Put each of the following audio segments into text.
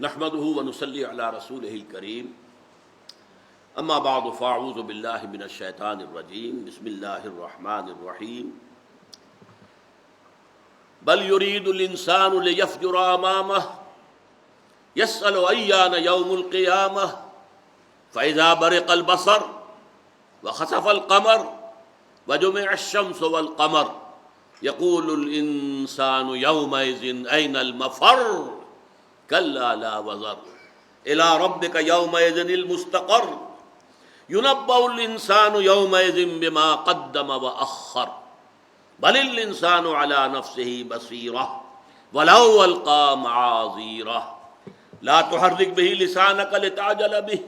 نحمده ونصلي على رسوله الكريم اما بعد فاعوذ بالله من الشيطان الرجيم بسم الله الرحمن الرحيم بل يريد الانسان ليفجر امامه يسأل ايان يوم القيامة فاذا برق البصر وخسف القمر وجمع الشمس والقمر يقول الانسان يومئذ اين المفر كلا لا وزر الى ربك يومئذ المستقر ينبأ الانسان يومئذ بما قدم واخر بل الانسان على نفسه بصيرة ولو القى معاذيره لا تحرك به لسانك لتعجل به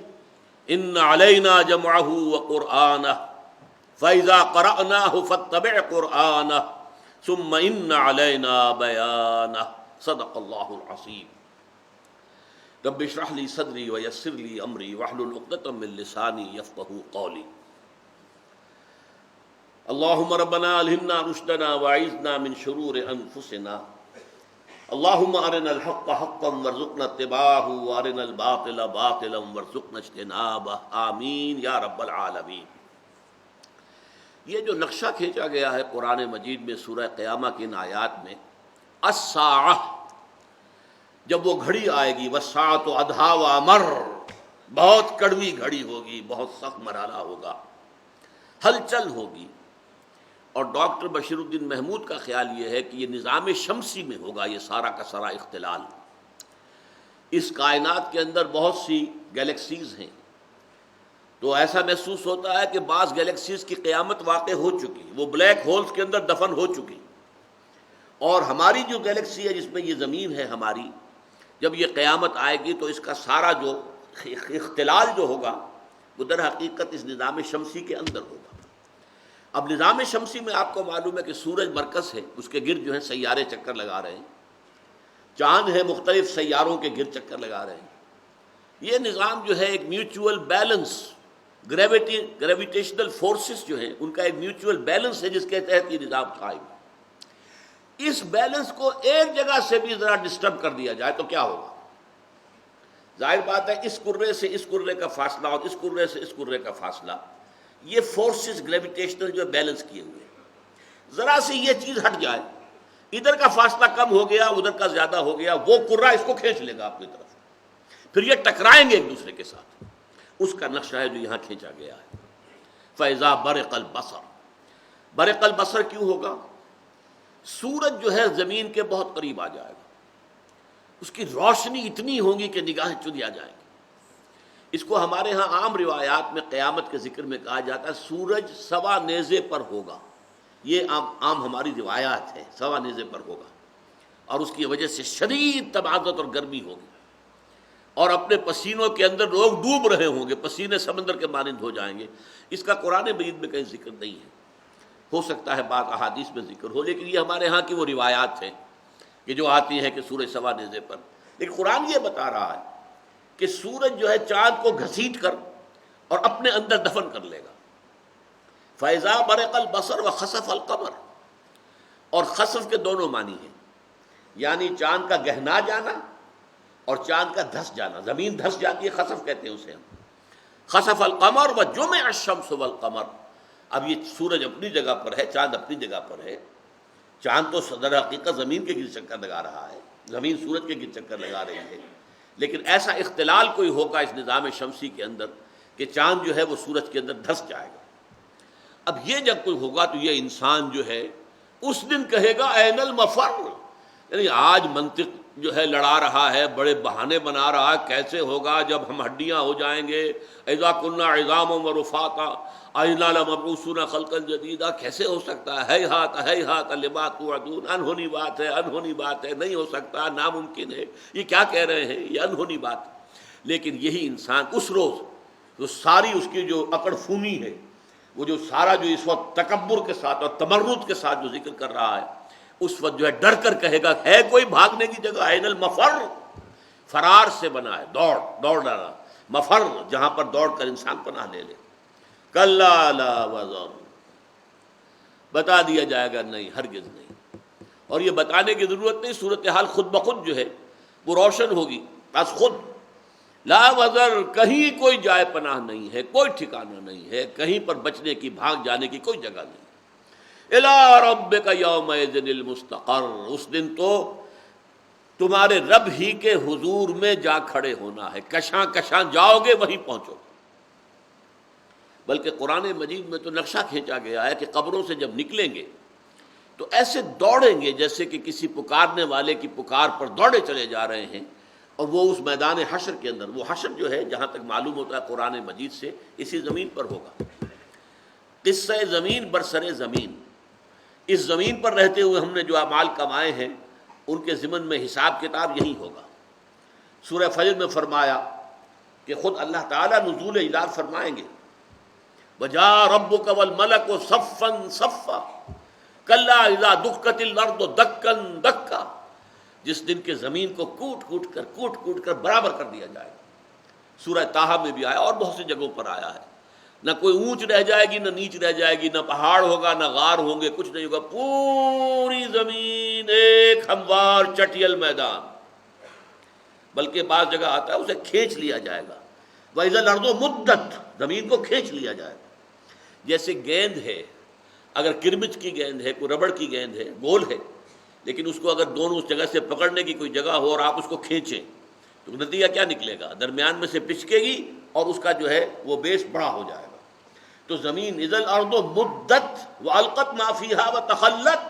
ان علينا جمعه وقرآنه فإذا قرأناه فاتبع قرآنه ثم ان علينا بيانه صدق الله العظيم رب اشرح لي صدری ویسر لی امری واحلل عقدۃ من لسانی یفقهوا قولی اللهم ربنا الہمنا رشدنا واعذنا من شرور انفسنا اللهم ارنا الحق حقا وارزقنا اتباعه وارنا الباطل باطلا وارزقنا اجتنابه آمین یا رب العالمین۔ یہ جو نقشہ کھینچا گیا ہے قرآن مجید میں سورہ قیامہ کی ان آیات میں، الساعہ، جب وہ گھڑی آئے گی، والساعۃ ادھیٰ وامر، بہت کڑوی گھڑی ہوگی، بہت سخت مرحلہ ہوگا، ہلچل ہوگی۔ اور ڈاکٹر بشیر الدین محمود کا خیال یہ ہے کہ یہ نظام شمسی میں ہوگا یہ سارا کا سارا اختلال۔ اس کائنات کے اندر بہت سی گیلیکسیز ہیں، تو ایسا محسوس ہوتا ہے کہ بعض گیلیکسیز کی قیامت واقع ہو چکی، وہ بلیک ہولز کے اندر دفن ہو چکی، اور ہماری جو گیلیکسی ہے جس میں یہ زمین ہے ہماری، جب یہ قیامت آئے گی تو اس کا سارا جو اختلال جو ہوگا وہ در حقیقت اس نظام شمسی کے اندر ہوگا۔ اب نظام شمسی میں آپ کو معلوم ہے کہ سورج مرکز ہے، اس کے گرد جو ہیں سیارے چکر لگا رہے ہیں، چاند ہے مختلف سیاروں کے گرد چکر لگا رہے ہیں۔ یہ نظام جو ہے ایک میوچول بیلنس، گریویٹیشنل فورسز جو ہیں ان کا ایک میوچول بیلنس ہے جس کے تحت یہ نظام قائم ہے۔ اس بیلنس کو ایک جگہ سے بھی ذرا ڈسٹرب کر دیا جائے تو کیا ہوگا؟ ظاہر بات ہے اس کرے سے اس کرے کا فاصلہ اور اس کرے سے اس کرے کا فاصلہ، یہ فورسز گریویٹیشنل جو بیلنس کیے ہوئے ہیں، ذرا سی یہ چیز ہٹ جائے، ادھر کا فاصلہ کم ہو گیا ادھر کا زیادہ ہو گیا، وہ کرہ اس کو کھینچ لے گا اپنی طرف، پھر یہ ٹکرائیں گے ایک دوسرے کے ساتھ۔ اس کا نقشہ ہے جو یہاں کھینچا گیا ہے۔ فَإِذَا بَرِقَ الْبَصَرُ، برق البصر کیوں ہوگا؟ سورج جو ہے زمین کے بہت قریب آ جائے گا، اس کی روشنی اتنی ہوگی کہ نگاہیں چنیا جائیں گی۔ اس کو ہمارے ہاں عام روایات میں قیامت کے ذکر میں کہا جاتا ہے سورج سوا نیزے پر ہوگا، یہ عام ہماری روایات ہے، سوا نیزے پر ہوگا، اور اس کی وجہ سے شدید تباغت اور گرمی ہوگی، اور اپنے پسینوں کے اندر لوگ ڈوب رہے ہوں گے، پسینے سمندر کے مانند ہو جائیں گے۔ اس کا قرآن مجید میں کہیں ذکر نہیں ہے، ہو سکتا ہے بعض احادیث میں ذکر ہو، لیکن یہ ہمارے ہاں کی وہ روایات ہیں کہ جو آتی ہیں کہ سورج سوا نیزے پر، لیکن قرآن یہ بتا رہا ہے کہ سورج جو ہے چاند کو گھسیٹ کر اور اپنے اندر دفن کر لے گا۔ فَإِذَا بَرِقَ الْبَصَرُ وَخَسَفَ الْقَمَرُ، اور خسف کے دونوں معنی ہیں، یعنی چاند کا گہنا جانا اور چاند کا دھس جانا، زمین دھس جاتی ہے خسف کہتے ہیں اسے ہم۔ خسف القمر وجمع الشمس والقمر، اب یہ سورج اپنی جگہ پر ہے، چاند اپنی جگہ پر ہے، چاند تو صدر حقیقت زمین کے گرد چکر لگا رہا ہے، زمین سورج کے گرد چکر لگا رہی ہے، لیکن ایسا اختلال کوئی ہوگا اس نظام شمسی کے اندر کہ چاند جو ہے وہ سورج کے اندر دھس جائے گا۔ اب یہ جب کوئی ہوگا تو یہ انسان جو ہے اس دن کہے گا این المفر، یعنی آج منطق جو ہے لڑا رہا ہے، بڑے بہانے بنا رہا ہے، کیسے ہوگا جب ہم ہڈیاں ہو جائیں گے، اذا کنا عظاما ورفاتا ائنا لمبعوثون خلقا جدیدا، کیسے ہو سکتا ہے، ہیہات لما توعدون، انہونی بات ہے، انہونی بات ہے، نہیں ہو سکتا، ناممکن ہے، یہ کیا کہہ رہے ہیں، یہ انہونی بات۔ لیکن یہی انسان اس روز جو ساری اس کی جو اکڑ فونی ہے، وہ جو سارا جو اس وقت تکبر کے ساتھ اور تمرد کے ساتھ جو ذکر کر رہا ہے، اس وقت جو ہے ڈر کر کہے گا ہے کوئی بھاگنے کی جگہ، این المفر، فرار سے بنا ہے، دوڑ ڈالا، مفر جہاں پر دوڑ کر انسان پناہ لے لے۔ کلا لا وزر، بتا دیا جائے گا نہیں، ہرگز نہیں۔ اور یہ بتانے کی ضرورت نہیں، صورتحال خود بخود جو ہے وہ روشن ہوگی۔ بس خود لا وزر، کہیں کوئی جائے پناہ نہیں ہے، کوئی ٹھکانہ نہیں ہے، کہیں پر بچنے کی، بھاگ جانے کی کوئی جگہ نہیں۔ الی ربک یومئذ المستقر، اس دن تو تمہارے رب ہی کے حضور میں جا کھڑے ہونا ہے، کشاں کشاں جاؤ گے وہیں پہنچو۔ بلکہ قرآن مجید میں تو نقشہ کھینچا گیا ہے کہ قبروں سے جب نکلیں گے تو ایسے دوڑیں گے جیسے کہ کسی پکارنے والے کی پکار پر دوڑے چلے جا رہے ہیں، اور وہ اس میدان حشر کے اندر، وہ حشر جو ہے جہاں تک معلوم ہوتا ہے قرآن مجید سے، اسی زمین پر ہوگا۔ قصہ زمین برسر زمین، اس زمین پر رہتے ہوئے ہم نے جو اعمال کمائے ہیں ان کے ضمن میں حساب کتاب یہی ہوگا۔ سورہ فجر میں فرمایا کہ خود اللہ تعالیٰ نزول الہ فرمائیں گے، وَجَاءَ رَبُّكَ وَالْمَلَكُ صَفًّا صَفًّا كَلَّا إِذَا دُكَّتِ الْأَرْضُ دَكًّا دَكًّا، جس دن کے زمین کو کوٹ کوٹ کر برابر کر دیا جائے گا۔ سورہ طٰہٰ میں بھی آیا اور بہت سی جگہوں پر آیا ہے، نہ کوئی اونچ رہ جائے گی، نہ نیچ رہ جائے گی، نہ پہاڑ ہوگا، نہ غار ہوں گے، کچھ نہیں ہوگا، پوری زمین ایک ہموار چٹیل میدان۔ بلکہ بعض جگہ آتا ہے اسے کھینچ لیا جائے گا، وَإِذَا الْأَرْضُ مُدَّتْ، زمین کو کھینچ لیا جائے گا۔ جیسے گیند ہے، اگر کرمچ کی گیند ہے، کوئی ربڑ کی گیند ہے، گول ہے، لیکن اس کو اگر دونوں اس جگہ سے پکڑنے کی کوئی جگہ ہو اور آپ اس کو کھینچیں تو نتیجہ کیا نکلے گا؟ درمیان میں سے پچکے گی اور اس کا جو ہے وہ بیس بڑا ہو جائے گا۔ تو زمین اذا الارض مدت والقت ما فیہا وتخلت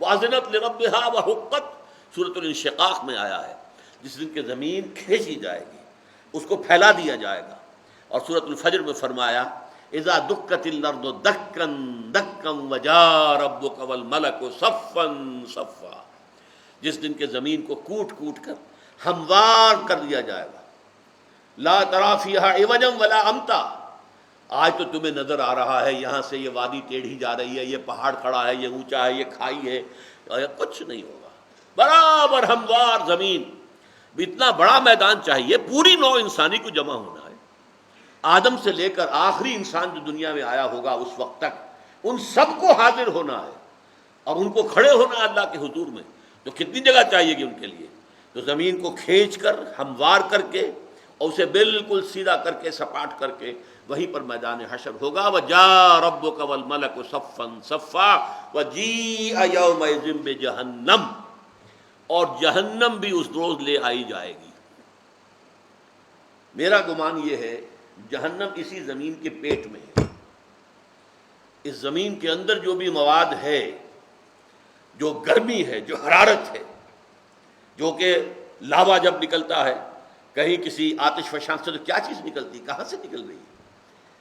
واذنت لربہا وحقت، سورۃ الانشقاق میں آیا ہے، جس دن کہ زمین کھینچی جائے گی، اس کو پھیلا دیا جائے گا۔ اور سورۃ الفجر میں فرمایا اذا دکت الارض دکا دکا وجاء ربک والملک صفا صفا، جس دن کے زمین کو کوٹ کوٹ کر ہموار کر دیا جائے گا۔ لا تری فیہا عوجا ولا امتا، آج تو تمہیں نظر آ رہا ہے یہاں سے یہ وادی ٹیڑھی جا رہی ہے، یہ پہاڑ کھڑا ہے، یہ اونچا ہے، یہ کھائی ہے، کچھ نہیں ہوگا، برابر ہموار زمین۔ اتنا بڑا میدان چاہیے، پوری نوع انسانی کو جمع ہونا ہے، آدم سے لے کر آخری انسان جو دنیا میں آیا ہوگا اس وقت تک، ان سب کو حاضر ہونا ہے اور ان کو کھڑے ہونا ہے اللہ کے حضور میں۔ تو کتنی جگہ چاہیے گی ان کے لیے؟ تو زمین کو کھینچ کر ہموار کر کے اور اسے بالکل سیدھا کر کے سپاٹ کر کے وہیں پر میدان حشر ہوگا۔ وَجَاءَ رَبُّكَ وَالْمَلَكُ صَفًّا صَفًّا وَجِيءَ يَوْمَئِذٍ بِجَهَنَّمَ، اور جہنم بھی اس روز لے آئی جائے گی۔ میرا گمان یہ ہے جہنم اسی زمین کے پیٹ میں ہے، اس زمین کے اندر جو بھی مواد ہے، جو گرمی ہے، جو حرارت ہے، جو کہ لاوا جب نکلتا ہے کہیں کسی آتش فشاں سے، تو کیا چیز نکلتی، کہاں سے نکل رہی ہے؟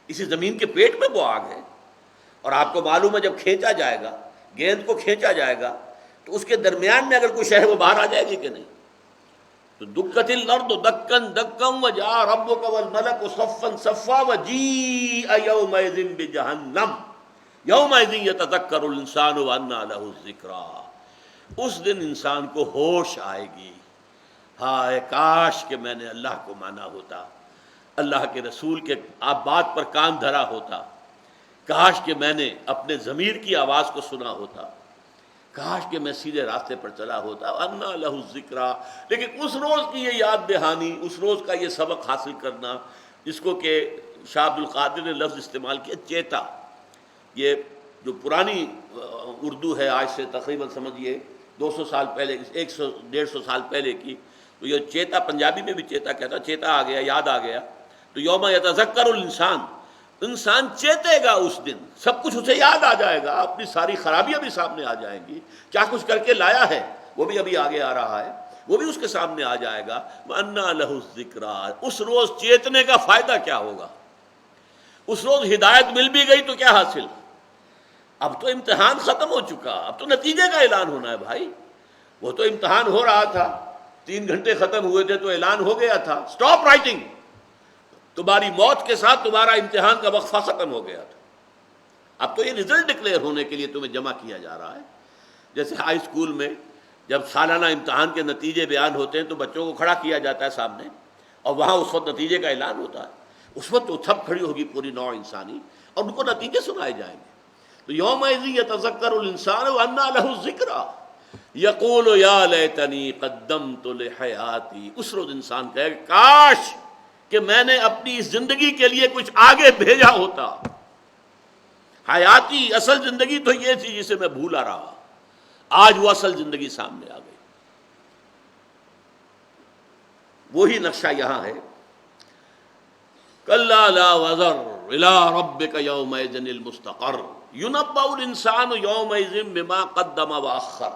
اسی زمین کے پیٹ میں وہ آگ ہے۔ اور آپ کو معلوم ہے جب کھینچا جائے گا، گیند کو کھینچا جائے گا تو اس کے درمیان میں اگر کوئی شے ہے وہ باہر آ جائے گی کہ نہیں؟ تو دکت الارض دکا دکا وجاء ربک والملک صفا صفا وجیء یومئذ بجہنم یومئذ یتذکر الانسان وانى له الذکریٰ، اس دن انسان کو ہوش آئے گی، ہائے کاش کہ میں نے اللہ کو مانا ہوتا، اللہ کے رسول کے بات پر کان دھرا ہوتا، کاش کہ میں نے اپنے ضمیر کی آواز کو سنا ہوتا، کاش کہ میں سیدھے راستے پر چلا ہوتا، وَأَنَّىٰ لَهُ الذِّكْرَىٰ۔ لیکن اس روز کی یہ یاد دہانی، اس روز کا یہ سبق حاصل کرنا، جس کو کہ شاہ عبد القادر نے لفظ استعمال کیا چیتا، یہ جو پرانی اردو ہے آج سے تقریباً سمجھیے 200 سال پہلے، 100-150 سال پہلے کی، تو یہ چیتا پنجابی میں بھی چیتا کہتا، چیتا آ گیا، یاد آ گیا۔ تو یوم یتذکر الانسان، انسان چیتے گا اس دن، سب کچھ اسے یاد آ جائے گا، اپنی ساری خرابیاں بھی سامنے آ جائیں گی، کیا کچھ کر کے لایا ہے وہ بھی ابھی آگے آ رہا ہے، وہ بھی اس کے سامنے آ جائے گا۔ وَأَنَّىٰ لَهُ الذِّكْرَىٰ، اس روز چیتنے کا فائدہ کیا ہوگا؟ اس روز ہدایت مل بھی گئی تو کیا حاصل؟ اب تو امتحان ختم ہو چکا، اب تو نتیجے کا اعلان ہونا ہے بھائی۔ وہ تو امتحان ہو رہا تھا، 3 گھنٹے ختم ہوئے تھے تو اعلان ہو گیا تھا، سٹاپ رائٹنگ، تمہاری موت کے ساتھ تمہارا امتحان کا وقفہ ختم ہو گیا تھا۔ اب تو یہ رزلٹ ڈکلیئر ہونے کے لیے تمہیں جمع کیا جا رہا ہے۔ جیسے ہائی اسکول میں جب سالانہ امتحان کے نتیجے بیان ہوتے ہیں تو بچوں کو کھڑا کیا جاتا ہے سامنے، اور وہاں اس وقت نتیجے کا اعلان ہوتا ہے، اس وقت تو تھپ کھڑی ہوگی پوری نوع انسانی اور ان کو نتیجے سنائے جائیں گے۔ تو یومئذ یتذکر الانسان وانیٰ لہ الذکریٰ، یقول یا لیتنی قدمت لحیاتی، اس روز انسان کہے کہ کاش کہ میں نے اپنی اس زندگی کے لیے کچھ آگے بھیجا ہوتا. حیاتی، اصل زندگی تو یہ تھی جسے میں بھولا رہا، آج وہ اصل زندگی سامنے آ گئی. وہی نقشہ یہاں ہے، کلا لا وزر الی ربک یومئذ المستقر ینبأ الانسان یومئذ بما قدم واخر.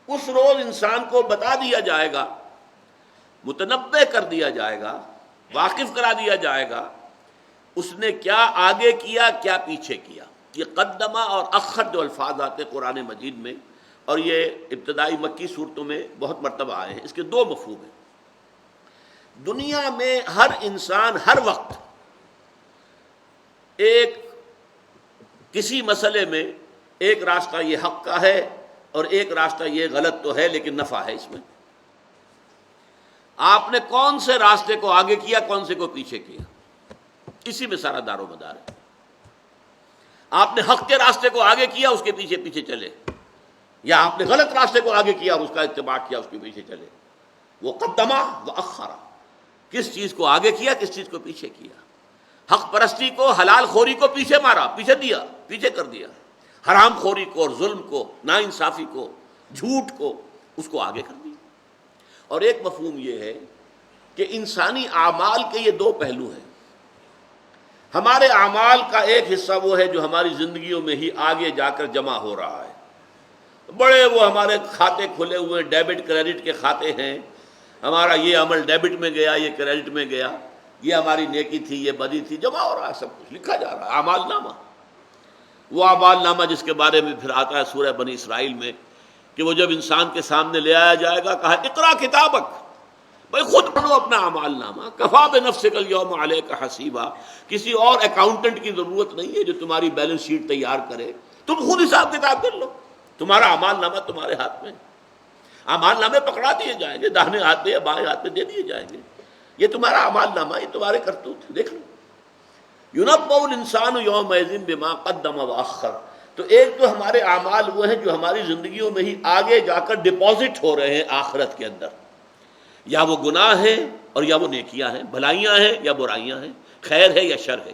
اس روز انسان کو بتا دیا جائے گا، متنبع کر دیا جائے گا، واقف کرا دیا جائے گا اس نے کیا آگے کیا کیا پیچھے کیا. یہ قدمہ اور اخر جو الفاظ آتے قرآن مجید میں، اور یہ ابتدائی مکی صورتوں میں بہت مرتبہ آئے ہیں، اس کے دو مفہوم ہیں. دنیا میں ہر انسان ہر وقت ایک کسی مسئلے میں ایک راستہ یہ حق کا ہے اور ایک راستہ یہ غلط تو ہے لیکن نفع ہے اس میں. آپ نے کون سے راستے کو آگے کیا، کون سے کو پیچھے کیا، اسی میں سارا دار و مدار ہے. آپ نے حق کے راستے کو آگے کیا، اس کے پیچھے پیچھے چلے، یا آپ نے غلط راستے کو آگے کیا اور اس کا اتباع کیا، اس کے پیچھے چلے. وہ قدمہ و اخرا، کس چیز کو آگے کیا، کس چیز کو پیچھے کیا. حق پرستی کو، حلال خوری کو پیچھے مارا، پیچھے دیا، پیچھے کر دیا. حرام خوری کو اور ظلم کو، ناانصافی کو، جھوٹ کو، اس کو آگے کر دیا. اور ایک مفہوم یہ ہے کہ انسانی اعمال کے یہ دو پہلو ہیں. ہمارے اعمال کا ایک حصہ وہ ہے جو ہماری زندگیوں میں ہی آگے جا کر جمع ہو رہا ہے. بڑے وہ ہمارے کھاتے کھلے ہوئے ڈیبٹ کریڈٹ کے کھاتے ہیں، ہمارا یہ عمل ڈیبٹ میں گیا، یہ کریڈٹ میں گیا، یہ ہماری نیکی تھی، یہ بدی تھی، جمع ہو رہا ہے، سب کچھ لکھا جا رہا ہے. اعمال نامہ، وہ اعمال نامہ جس کے بارے میں پھر آتا ہے سورہ بنی اسرائیل میں کہ وہ جب انسان کے سامنے لے آیا جائے گا، کہا اقرا کتابک، بھائی خود پڑھو اپنا اعمال نامہ، کفا بنفسک اليوم علیک حسیبا. کسی اور اکاؤنٹنٹ کی ضرورت نہیں ہے جو تمہاری بیلنس شیٹ تیار کرے، تم خود حساب کتاب کر لو. تمہارا اعمال نامہ تمہارے ہاتھ میں. اعمال نامے پکڑا دیے جائیں گے، داہنے ہاتھ میں یا بائیں ہاتھ میں دے دیے جائیں گے. یہ تمہارا اعمال نامہ، یہ تمہارے کرتوت، دیکھ لو. یُنبَّأُ الْإِنسَانُ يَوْمَئِذٍ بِمَا قَدَّمَ وَأَخَّرَ. تو ایک تو ہمارے اعمال وہ ہیں جو ہماری زندگیوں میں ہی آگے جا کر ڈپازٹ ہو رہے ہیں آخرت کے اندر، یا وہ گناہ ہیں اور یا وہ نیکیاں ہیں، بھلائیاں ہیں یا برائیاں ہیں، خیر ہے یا شر ہے.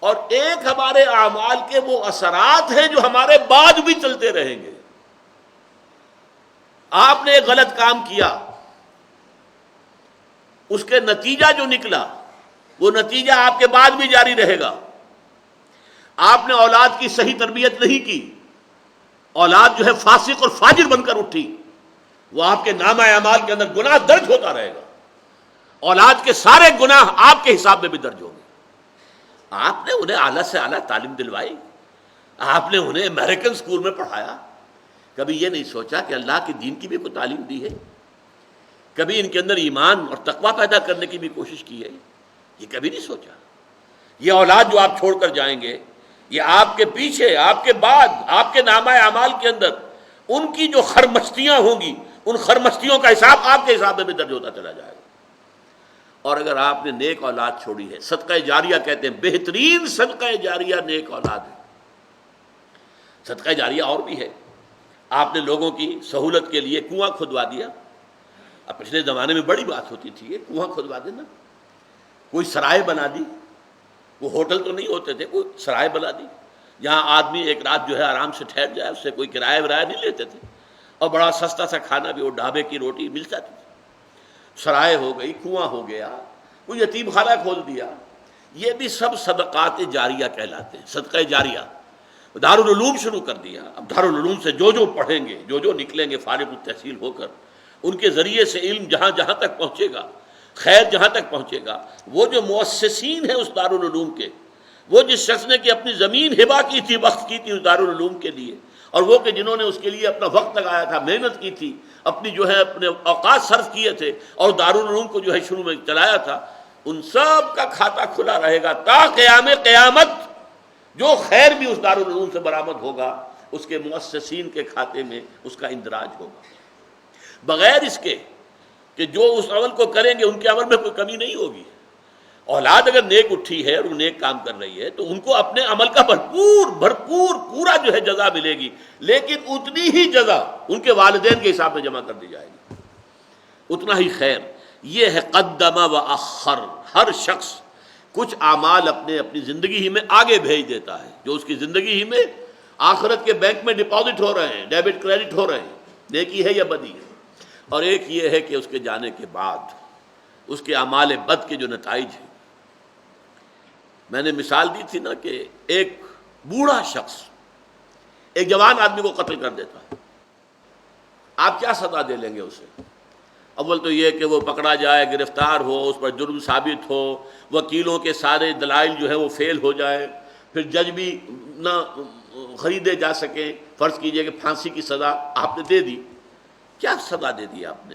اور ایک ہمارے اعمال کے وہ اثرات ہیں جو ہمارے بعد بھی چلتے رہیں گے. آپ نے ایک غلط کام کیا، اس کے نتیجہ جو نکلا وہ نتیجہ آپ کے بعد بھی جاری رہے گا. آپ نے اولاد کی صحیح تربیت نہیں کی، اولاد جو ہے فاسق اور فاجر بن کر اٹھی، وہ آپ کے نامہ اعمال کے اندر گناہ درج ہوتا رہے گا. اولاد کے سارے گناہ آپ کے حساب میں بھی درج ہوں گے. آپ نے انہیں اعلیٰ سے اعلیٰ تعلیم دلوائی، آپ نے انہیں امریکن اسکول میں پڑھایا، کبھی یہ نہیں سوچا کہ اللہ کے دین کی بھی کوئی تعلیم دی ہے، کبھی ان کے اندر ایمان اور تقویٰ پیدا کرنے کی بھی کوشش کی ہے، یہ کبھی نہیں سوچا. یہ اولاد جو آپ چھوڑ کر جائیں گے، یہ آپ کے پیچھے، آپ کے بعد، آپ کے نامہ اعمال کے اندر ان کی جو خرمستیاں ہوں گی، ان خرمستیوں کا حساب آپ کے حساب میں بھی درج ہوتا چلا جائے گا. اور اگر آپ نے نیک اولاد چھوڑی ہے، صدقہ جاریہ کہتے ہیں، بہترین صدقہ جاریہ نیک اولاد ہے. صدقہ جاریہ اور بھی ہے. آپ نے لوگوں کی سہولت کے لیے کنواں کھدوا دیا. اب پچھلے زمانے میں بڑی بات ہوتی تھی یہ کنواں کھدوا دینا. کوئی سرائے بنا دی، وہ ہوٹل تو نہیں ہوتے تھے، کوئی سرائے بنا دی جہاں آدمی ایک رات جو ہے آرام سے ٹھہر جائے، اس سے کوئی کرایہ ورایہ نہیں لیتے تھے، اور بڑا سستا سا کھانا بھی، وہ ڈھابے کی روٹی مل جاتی تھی. سرائے ہو گئی، کنواں ہو گیا، کوئی یتیم خانہ کھول دیا. یہ بھی سب صدقات جاریہ کہلاتے ہیں، صدقہ جاریہ. دارالعلوم شروع کر دیا. اب دارالعلوم سے جو پڑھیں گے، جو نکلیں گے فارغ التحصیل ہو کر، ان کے ذریعے سے علم جہاں جہاں تک پہنچے گا، خیر جہاں تک پہنچے گا، وہ جو مؤسسین ہیں اس دارالعلوم کے، وہ جس شخص نے کہ اپنی زمین ہبہ کی تھی، وقف کی تھی اس دارالعلوم کے لیے، اور وہ کہ جنہوں نے اس کے لیے اپنا وقت لگایا تھا، محنت کی تھی، اپنی جو ہے اپنے اوقات صرف کیے تھے، اور دارالعلوم کو جو ہے شروع میں چلایا تھا، ان سب کا کھاتہ کھلا رہے گا تا قیام قیامت. جو خیر بھی اس دارالعلوم سے برآمد ہوگا، اس کے مؤسسین کے کھاتے میں اس کا اندراج ہوگا، بغیر اس کے کہ جو اس عمل کو کریں گے ان کے عمل میں کوئی کمی نہیں ہوگی. اولاد اگر نیک اٹھی ہے اور وہ نیک کام کر رہی ہے تو ان کو اپنے عمل کا بھرپور پورا جو ہے جزا ملے گی، لیکن اتنی ہی جزا ان کے والدین کے حساب میں جمع کر دی جائے گی، اتنا ہی خیر۔ یہ ہے قدم و اخر۔ ہر شخص کچھ اعمال اپنی زندگی ہی میں آگے بھیج دیتا ہے، جو اس کی زندگی ہی میں آخرت کے بینک میں ڈپازٹ ہو رہے ہیں، ڈیبٹ کریڈٹ ہو رہے ہیں، نیکی ہے یا بدی ہے۔ اور ایک یہ ہے کہ اس کے جانے کے بعد اس کے اعمال بد کے جو نتائج ہیں۔ میں نے مثال دی تھی نا کہ ایک بوڑھا شخص ایک جوان آدمی کو قتل کر دیتا ہے، آپ کیا سزا دے لیں گے اسے؟ اول تو یہ کہ وہ پکڑا جائے، گرفتار ہو، اس پر جرم ثابت ہو، وکیلوں کے سارے دلائل جو ہے وہ فیل ہو جائے، پھر جج بھی نہ خریدے جا سکیں۔ فرض کیجئے کہ پھانسی کی سزا آپ نے دے دی، کیا سزا دے دی آپ نے؟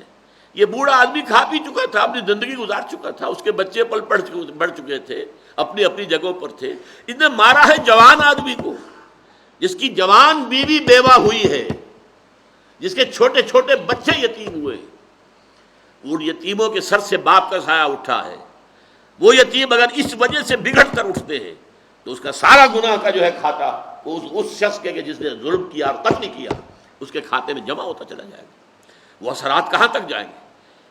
یہ بوڑھا آدمی کھا پی چکا تھا، اپنی زندگی گزار چکا تھا، اس کے بچے پل بڑھ چکے تھے، اپنی اپنی جگہوں پر تھے۔ اس نے مارا ہے جوان آدمی کو، جس کی جوان بیوی بیوہ ہوئی ہے، جس کے چھوٹے چھوٹے بچے یتیم ہوئے۔ ان یتیموں کے سر سے باپ کا سایہ اٹھا ہے۔ وہ یتیم اگر اس وجہ سے بگڑ کر اٹھتے ہیں تو اس کا سارا گناہ کا جو ہے کھاتا اس شخص کے کہ جس نے ظلم کیا اور قتل کیا، اس کے کھاتے میں جمع ہوتا چلا جائے گا۔ وہ اثرات کہاں تک جائیں گے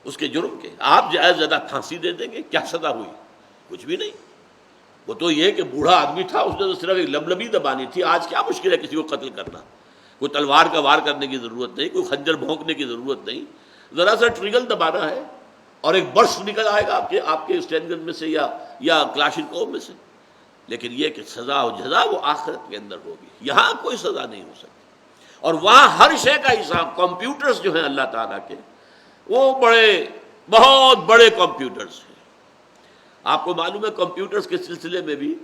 اس کے جرم کے؟ آپ زیادہ پھانسی دے دیں گے، کیا سزا ہوئی؟ کچھ بھی نہیں۔ وہ تو یہ کہ بوڑھا آدمی تھا، اس نے تو صرف ایک لبلبی دبانی تھی۔ آج کیا مشکل ہے کسی کو قتل کرنا؟ کوئی تلوار کا وار کرنے کی ضرورت نہیں، کوئی خنجر بھونکنے کی ضرورت نہیں، ذرا سا ٹریگل دبانا ہے اور ایک برس نکل آئے گا آپ کے اسٹین گن میں سے یا کلاشنکوف میں سے۔ لیکن یہ کہ سزا و جزا وہ آخرت کے اندر ہوگی، یہاں کوئی سزا نہیں ہو سکتی۔ اور وہاں ہر شے کا حساب، کمپیوٹرز جو ہیں اللہ تعالیٰ کے، وہ بہت بڑے کمپیوٹرز ہیں۔ آپ کو معلوم ہے کمپیوٹرز کے سلسلے میں بھی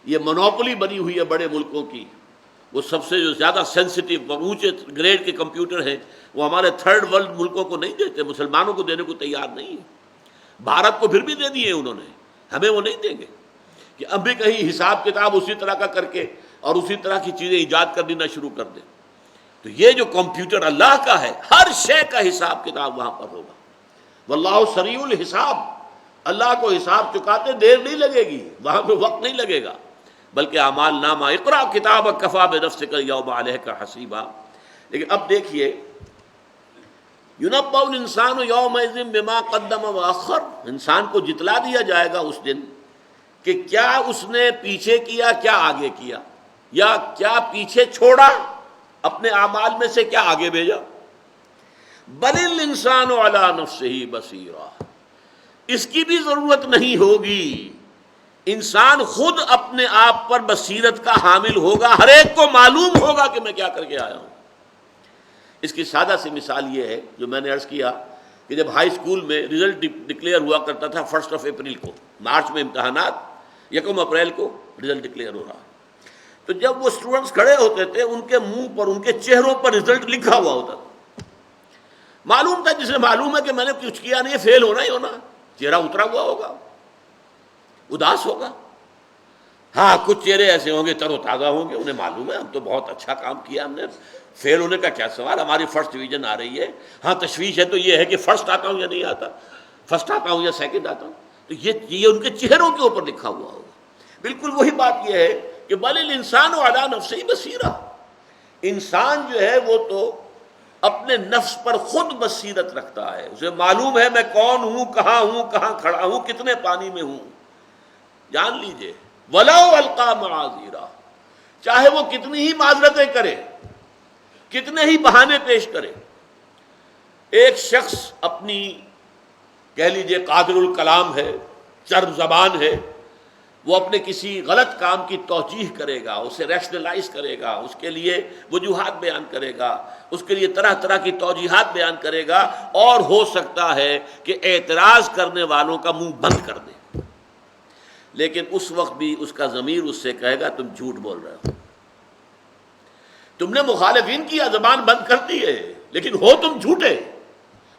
یہ منوپولی بنی ہوئی ہے بڑے ملکوں کی۔ وہ سب سے جو زیادہ سینسٹیو اور اونچے گریڈ کے کمپیوٹر ہیں وہ ہمارے تھرڈ ورلڈ ملکوں کو نہیں دیتے، مسلمانوں کو دینے کو تیار نہیں ہے۔ بھارت کو پھر بھی دے دیے انہوں نے، ہمیں وہ نہیں دیں گے کہ اب بھی کہیں حساب کتاب اسی طرح کا کر کے اور اسی طرح کی چیزیں ایجاد کرنی نہ شروع کر دیں۔ تو یہ جو کمپیوٹر اللہ کا ہے، ہر شے کا حساب کتاب وہاں پر ہوگا۔ واللہ سریع الحساب، اللہ کو حساب چکاتے دیر نہیں لگے گی، وہاں پہ وقت نہیں لگے گا، بلکہ اعمال نامہ اقرا کتابک کفی بنفسک اليوم علیک حسیبا۔ لیکن اب دیکھیے، ينبأ الانسان یومئذ بما قدم واخر، انسان کو جتلا دیا جائے گا اس دن کہ کیا اس نے پیچھے کیا، کیا آگے کیا، یا کیا پیچھے چھوڑا اپنے اعمال میں سے، کیا آگے بھیجا۔ بل الانسان علی نفسہ بصیرہ، اس کی بھی ضرورت نہیں ہوگی، انسان خود اپنے آپ پر بصیرت کا حامل ہوگا، ہر ایک کو معلوم ہوگا کہ میں کیا کر کے آیا ہوں۔ اس کی سادہ سی مثال یہ ہے جو میں نے عرض کیا کہ جب ہائی اسکول میں رزلٹ ڈکلیئر ہوا کرتا تھا 1 اپریل کو، مارچ میں امتحانات، 1 اپریل کو رزلٹ ڈکلیئر ہو رہا، تو جب وہ اسٹوڈنٹس کھڑے ہوتے تھے ان کے منہ پر، ان کے چہروں پر رزلٹ لکھا ہوا ہوتا تھا۔ معلوم تھا، جسے معلوم ہے کہ میں نے کچھ کیا نہیں، فیل ہونا ہی ہونا، چہرہ اترا ہوا ہوگا، اداس ہوگا۔ ہاں کچھ چہرے ایسے ہوں گے تر و تازہ ہوں گے، انہیں معلوم ہے ہم تو بہت اچھا کام کیا، ہم نے فیل ہونے کا کیا سوال، ہماری فرسٹ ڈویژن آ رہی ہے۔ ہاں تشویش ہے تو یہ ہے کہ فرسٹ آتا ہوں یا نہیں آتا، فرسٹ آتا ہوں یا سیکنڈ آتا ہوں، تو یہ ان کے چہروں کے اوپر لکھا ہوا ہوگا۔ بالکل وہی بات یہ ہے کہ بل الانسان علی نفسہ بصیرہ، انسان جو ہے وہ تو اپنے نفس پر خود بصیرت رکھتا ہے، اسے معلوم ہے میں کون ہوں، کہاں کھڑا ہوں، کتنے پانی میں ہوں۔ جان لیجئے ولو القی معاذیرہ، چاہے وہ کتنی ہی معذرتیں کرے، کتنے ہی بہانے پیش کرے۔ ایک شخص اپنی کہہ لیجئے قادر الکلام ہے، چرب زبان ہے، وہ اپنے کسی غلط کام کی توجیح کرے گا، اسے ریشنلائز کرے گا، اس کے لیے وجوہات بیان کرے گا، اس کے لیے طرح طرح کی توجیحات بیان کرے گا، اور ہو سکتا ہے کہ اعتراض کرنے والوں کا منہ بند کر دے، لیکن اس وقت بھی اس کا ضمیر اس سے کہے گا تم جھوٹ بول رہے ہو، تم نے مخالفین کی زبان بند کر دی ہے، لیکن ہو تم جھوٹے۔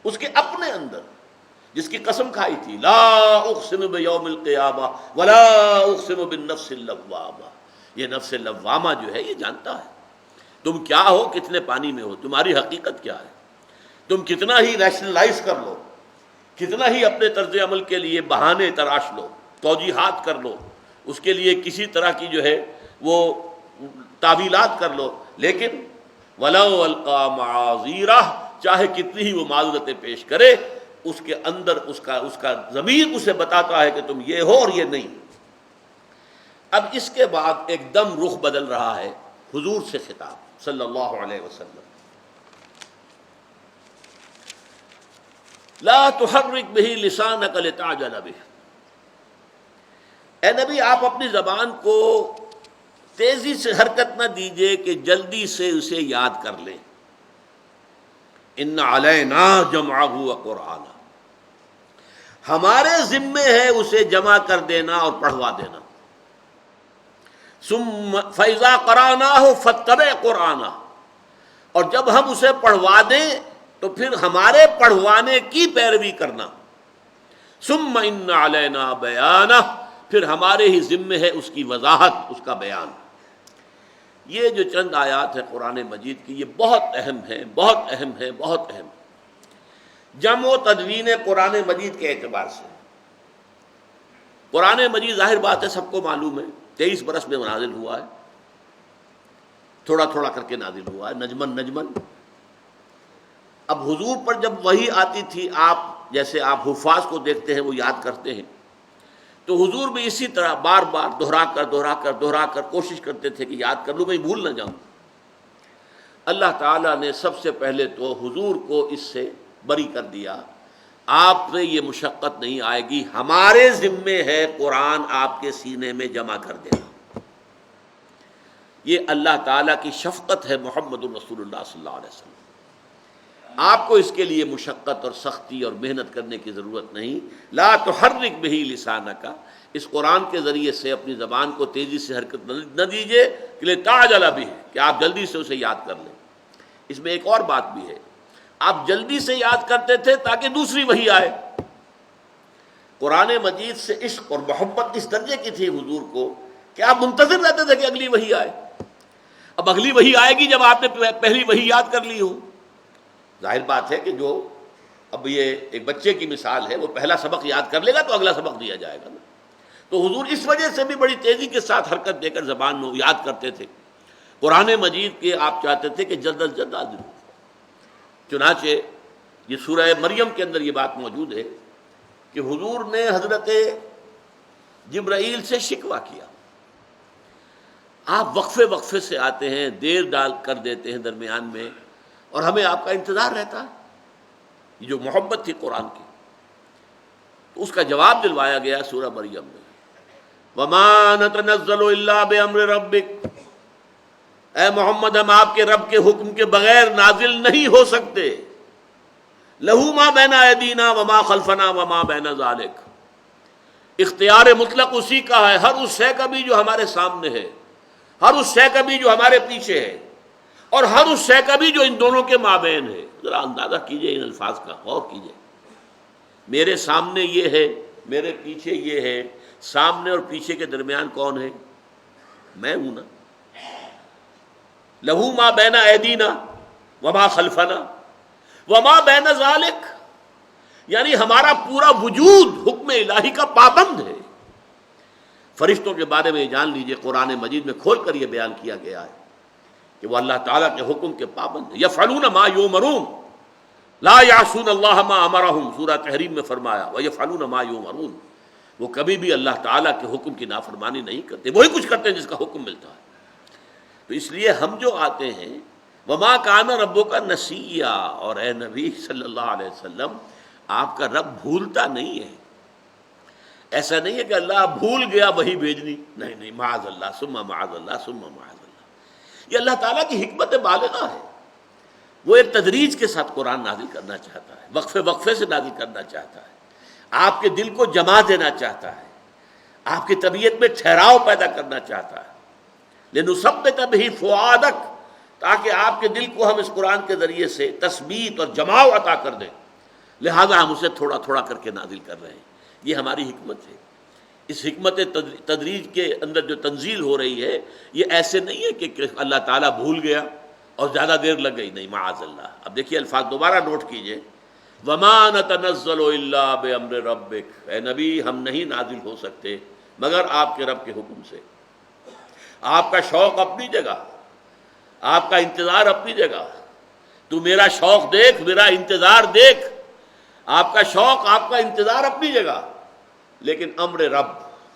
اس کے اپنے اندر جس کی قسم کھائی تھی لا اقسم بیوم القیامہ ولا اقسم بالنفس اللوامہ، یہ نفس لوامہ جو ہے یہ جانتا ہے تم کیا ہو، کتنے پانی میں ہو، تمہاری حقیقت کیا ہے۔ تم کتنا ہی ریشنلائز کر لو، کتنا ہی اپنے طرز عمل کے لیے بہانے تراش لو، توجیحات کر لو، اس کے لیے کسی طرح کی جو ہے وہ تعویلات کر لو، لیکن وَلَوْ أَلْقَىٰ مَعَاذِيرَهُ، چاہے کتنی ہی وہ معذرتیں پیش کرے، اس کے اندر اس کا ضمیر اسے بتاتا ہے کہ تم یہ ہو اور یہ نہیں۔ اب اس کے بعد ایک دم رخ بدل رہا ہے، حضور سے خطاب صلی اللہ علیہ وسلم، لا تحرک بہ لسانک لتعجل بہ، اے نبی آپ اپنی زبان کو تیزی سے حرکت نہ دیجئے کہ جلدی سے اسے یاد کر لیں، ان علینا جمعہ وقرآنہ، ہمارے ذمے ہے اسے جمع کر دینا اور پڑھوا دینا، ثم فإذا قرأناہ فاتبع قرآنہ، اور جب ہم اسے پڑھوا دیں تو پھر ہمارے پڑھوانے کی پیروی کرنا، ثم ان علینا بیانہ، پھر ہمارے ہی ذمے ہے اس کی وضاحت، اس کا بیان۔ یہ جو چند آیات ہیں قرآن مجید کی، یہ بہت اہم ہیں، بہت اہم ہیں، بہت اہم۔ جمع و تدوین قرآن مجید کے اعتبار سے قرآن مجید ظاہر بات ہے سب کو معلوم ہے 23 برس میں نازل ہوا ہے، تھوڑا تھوڑا کر کے نازل ہوا ہے، نجمن نجمن۔ اب حضور پر جب وحی آتی تھی، آپ جیسے آپ حفاظ کو دیکھتے ہیں وہ یاد کرتے ہیں، تو حضور بھی اسی طرح بار بار دہرا کر کوشش کرتے تھے کہ یاد کر لوں، میں بھول نہ جاؤں۔ اللہ تعالیٰ نے سب سے پہلے تو حضور کو اس سے بری کر دیا، آپ سے یہ مشقت نہیں آئے گی، ہمارے ذمے ہے قرآن آپ کے سینے میں جمع کر دینا۔ یہ اللہ تعالیٰ کی شفقت ہے محمد الرسول اللہ صلی اللہ علیہ وسلم۔ آپ کو اس کے لیے مشقت اور سختی اور محنت کرنے کی ضرورت نہیں۔ لا تحرک بہ لسانک، اس قرآن کے ذریعے سے اپنی زبان کو تیزی سے حرکت نہ دیجیے کہ لتعجل بہ، کہ آپ جلدی سے اسے یاد کر لیں۔ اس میں ایک اور بات بھی ہے، آپ جلدی سے یاد کرتے تھے تاکہ دوسری وحی آئے۔ قرآن مجید سے عشق اور محبت اس درجے کی تھی حضور کو کہ آپ منتظر رہتے تھے کہ اگلی وحی آئے۔ اب اگلی وحی آئے گی جب آپ نے پہلی وحی یاد کر لی ہو۔ ظاہر بات ہے کہ جو اب یہ ایک بچے کی مثال ہے، وہ پہلا سبق یاد کر لے گا تو اگلا سبق دیا جائے گا نا۔ تو حضور اس وجہ سے بھی بڑی تیزی کے ساتھ حرکت دے کر زبان میں یاد کرتے تھے۔ قرآن مجید کے آپ چاہتے تھے کہ جلد از جلد نازل ہو۔ چنانچہ یہ سورہ مریم کے اندر یہ بات موجود ہے کہ حضور نے حضرت جبرائیل سے شکوہ کیا، آپ وقفے سے آتے ہیں، دیر ڈال کر دیتے ہیں درمیان میں، اور ہمیں آپ کا انتظار رہتا ہے۔ یہ جو محبت تھی قرآن کی، تو اس کا جواب دلوایا گیا سورہ مریم میں، وَمَا نَتَنَزَّلُ إِلَّا بِأَمْرِ رَبِّكَ، اے محمد ہم آپ کے رب کے حکم کے بغیر نازل نہیں ہو سکتے، لَهُ مَا بَيْنَ أَيْدِينَا وَمَا خَلْفَنَا وَمَا بَيْنَ ذَلِكَ، اختیار مطلق اسی کا ہے، ہر اس شے کا بھی جو ہمارے سامنے ہے، ہر اس شے کا بھی جو ہمارے پیچھے ہے، اور ہر اس شے کا بھی جو ان دونوں کے مابین ہے۔ ذرا اندازہ کیجئے ان الفاظ کا، غور کیجئے، میرے سامنے یہ ہے، میرے پیچھے یہ ہے، سامنے اور پیچھے کے درمیان کون ہے؟ میں ہوں نا۔ لہو ما بین ایدینا وما خلفنا وما بین ذالک، یعنی ہمارا پورا وجود حکم الہی کا پابند ہے۔ فرشتوں کے بارے میں جان لیجئے، قرآن مجید میں کھول کر یہ بیان کیا گیا ہے کہ وہ اللہ تعالیٰ کے حکم کے پابند ہیں۔ یفعلون ما یؤمرون لا یعصون اللہ ما امرہم، سورہ تحریم میں فرمایا ویفعلون ما یؤمرون، وہ کبھی بھی اللہ تعالیٰ کے حکم کی نافرمانی نہیں کرتے، وہی کچھ کرتے ہیں جس کا حکم ملتا ہے۔ تو اس لیے ہم جو آتے ہیں، وما کان ربک نسیا، اور اے نبی صلی اللہ علیہ وسلم آپ کا رب بھولتا نہیں ہے۔ ایسا نہیں ہے کہ اللہ بھول گیا وہی بھیجنی، نہیں، معاذ اللہ ثم معاذ اللہ ثم معاذ اللہ۔ یہ اللہ تعالیٰ کی حکمت بالغہ ہے، وہ ایک تدریج کے ساتھ قرآن نازل کرنا چاہتا ہے، وقفے سے نازل کرنا چاہتا ہے، آپ کے دل کو جما دینا چاہتا ہے، آپ کی طبیعت میں ٹھہراؤ پیدا کرنا چاہتا ہے، لنثبت بہ فؤادک، تاکہ آپ کے دل کو ہم اس قرآن کے ذریعے سے تثبیت اور جماؤ عطا کر دیں، لہذا ہم اسے تھوڑا تھوڑا کر کے نازل کر رہے ہیں۔ یہ ہماری حکمت ہے۔ اس حکمت تدریج کے اندر جو تنزیل ہو رہی ہے، یہ ایسے نہیں ہے کہ اللہ تعالیٰ بھول گیا اور زیادہ دیر لگ گئی، نہیں، معاذ اللہ۔ اب دیکھیے الفاظ دوبارہ نوٹ کیجئے، وما نتنزل الا بامر ربک، اے نبی ہم نہیں نازل ہو سکتے مگر آپ کے رب کے حکم سے۔ آپ کا شوق اپنی جگہ، آپ کا انتظار اپنی جگہ، تو میرا شوق دیکھ، میرا انتظار دیکھ، آپ کا شوق، آپ کا انتظار اپنی جگہ، لیکن امر رب